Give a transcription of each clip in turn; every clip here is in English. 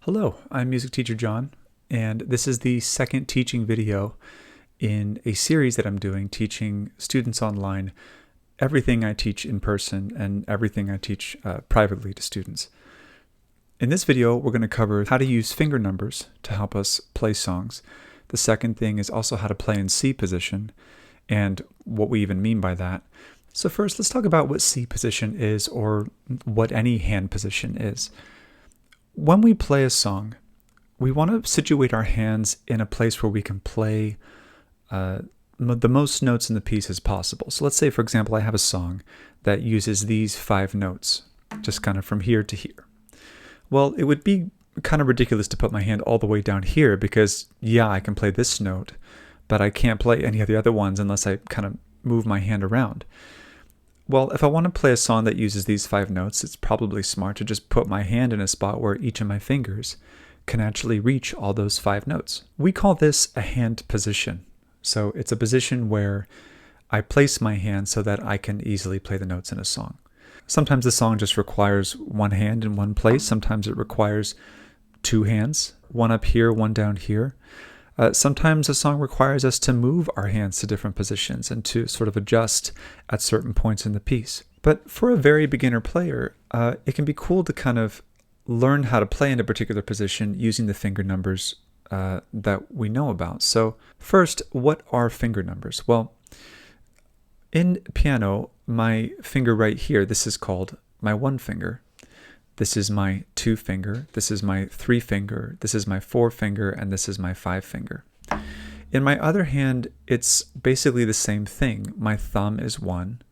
Hello, I'm music teacher John, and this is the second teaching video in a series that I'm doing teaching students online everything I teach in person and everything I teach privately to students. In this video, we're going to cover how to use finger numbers to help us play songs. The second thing is also how to play in C position and what we even mean by that. So first, let's talk about what C position is, or what any hand position is. When we play a song, we want to situate our hands in a place where we can play the most notes in the piece as possible. So let's say, for example, I have a song that uses these 5 notes, just kind of from here to here. Well, it would be kind of ridiculous to put my hand all the way down here because, yeah, I can play this note, but I can't play any of the other ones unless I kind of move my hand around. Well, if I want to play a song that uses these 5 notes, it's probably smart to just put my hand in a spot where each of my fingers can actually reach all those 5 notes. We call this a hand position. So it's a position where I place my hand so that I can easily play the notes in a song. Sometimes the song just requires one hand in one place. Sometimes it requires 2 hands, one up here, one down here. Sometimes a song requires us to move our hands to different positions and to sort of adjust at certain points in the piece. But for a very beginner player, it can be cool to kind of learn how to play in a particular position using the finger numbers that we know about. So first, what are finger numbers? Well, in piano, my finger right here, this is called my 1 finger. This is my 2 finger, this is my 3 finger, this is my 4 finger, and this is my 5 finger. In my other hand, it's basically the same thing. My thumb is 1,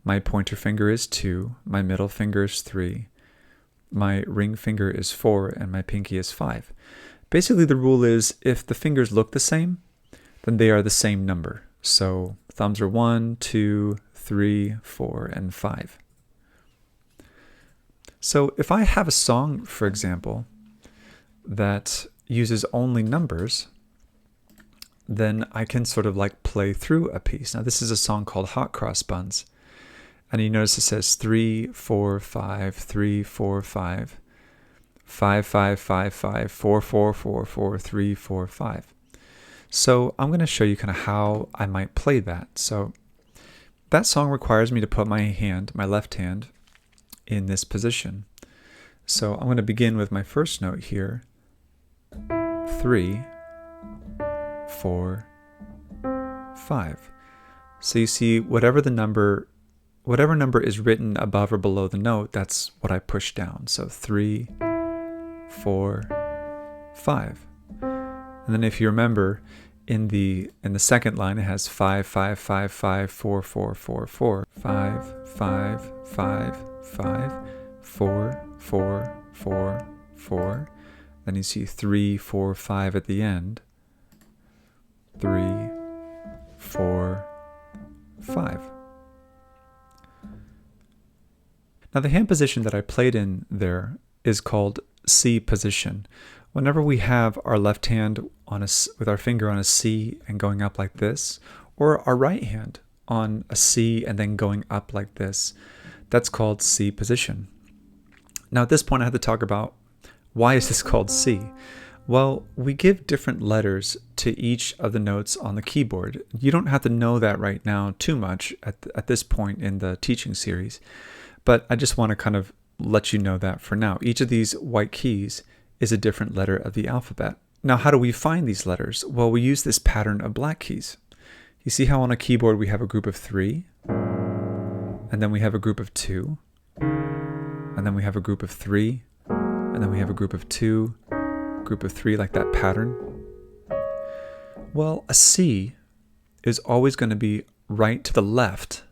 my pointer finger is 2, my middle finger is 3, my ring finger is 4, and my pinky is 5. Basically, the rule is if the fingers look the same, then they are the same number. So thumbs are 1, 2, 3, 4, and 5. So if I have a song, for example, that uses only numbers, then I can sort of like play through a piece. Now this is a song called Hot Cross Buns. And you notice it says 3, 4, 5, 3, 4, 5, 5, 5, 5, 5, 4, 4, 4, 4, 3, 4, 5. So I'm going to show you kind of how I might play that. So that song requires me to put my hand, my left hand, in this position. So I'm going to begin with my first note here, 3, 4, 5. So you see whatever number is written above or below the note, that's what I push down. So 3, 4, 5. And then if you remember, in the second line it has 5, 5, 5, 5, 4, 4, 4, 4, 5, 5, 5, 5, 4, 4, 4, 4. Then you see 3, 4, 5 at the end. 3, 4, 5. Now the hand position that I played in there is called C position. Whenever we have our left hand with our finger on a C and going up like this, or our right hand on a C and then going up like this, that's called C position. Now at this point I have to talk about why is this called C? Well, we give different letters to each of the notes on the keyboard. You don't have to know that right now too much at this point in the teaching series, but I just want to kind of let you know that for now. Each of these white keys is a different letter of the alphabet. Now how do we find these letters? Well, we use this pattern of black keys. You see how on a keyboard we have a group of 3, and then we have a group of 2, and then we have a group of 3, and then we have a group of 2, group of 3, like that pattern. Well, a C is always going to be right to the left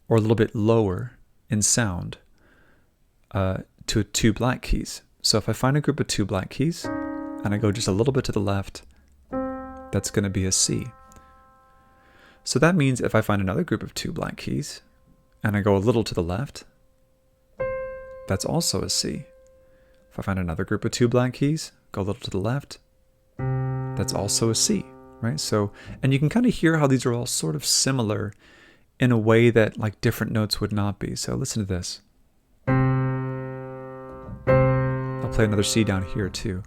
or a little bit lower in sound to 2 black keys. So if I find a group of 2 black keys and I go just a little bit to the left, that's going to be a C. So that means if I find another group of 2 black keys and I go a little to the left, that's also a C. If I find another group of 2 black keys, go a little to the left, that's also a C, right? So, and you can kind of hear how these are all sort of similar in a way that like different notes would not be. So listen to this. I'll play another C down here too.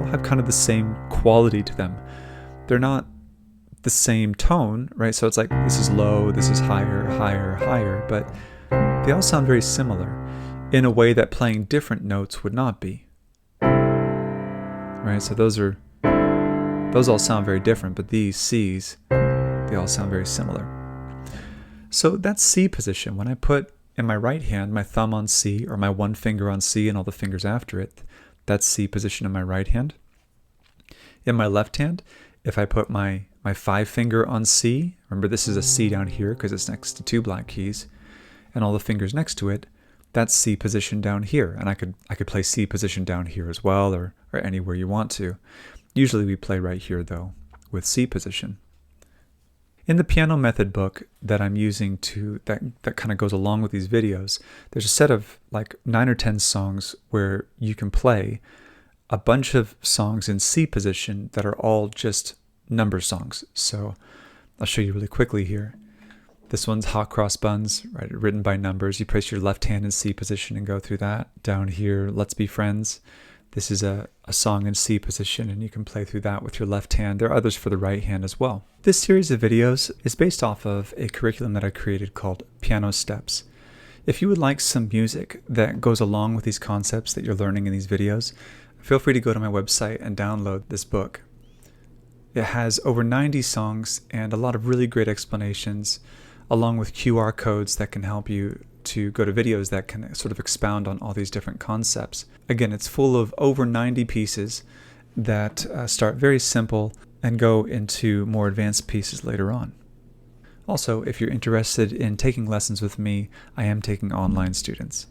have kind of the same quality to them. They're not the same tone, right? So it's like this is low, this is higher, higher, higher, but they all sound very similar in a way that playing different notes would not be. Right? So those all sound very different, but these C's, they all sound very similar. So that's C position. When I put in my right hand my thumb on C, or my one finger on C and all the fingers after it, that's C position in my right hand. In my left hand, if I put my 5 finger on C, remember this is a C down here because it's next to 2 black keys, and all the fingers next to it, that's C position down here. And I could play C position down here as well, or anywhere you want to. Usually we play right here though, with C position. In the piano method book that I'm using that kind of goes along with these videos, there's a set of like 9 or 10 songs where you can play a bunch of songs in C position that are all just number songs. So I'll show you really quickly here. This one's Hot Cross Buns, right? Written by numbers. You place your left hand in C position and go through that. Down here, Let's Be Friends. This is a song in C position, and you can play through that with your left hand. There are others for the right hand as well. This series of videos is based off of a curriculum that I created called Piano Steps. If you would like some music that goes along with these concepts that you're learning in these videos, feel free to go to my website and download this book. It has over 90 songs and a lot of really great explanations, along with QR codes that can help you to go to videos that can sort of expound on all these different concepts. Again, it's full of over 90 pieces that start very simple and go into more advanced pieces later on. Also, if you're interested in taking lessons with me, I am taking online students.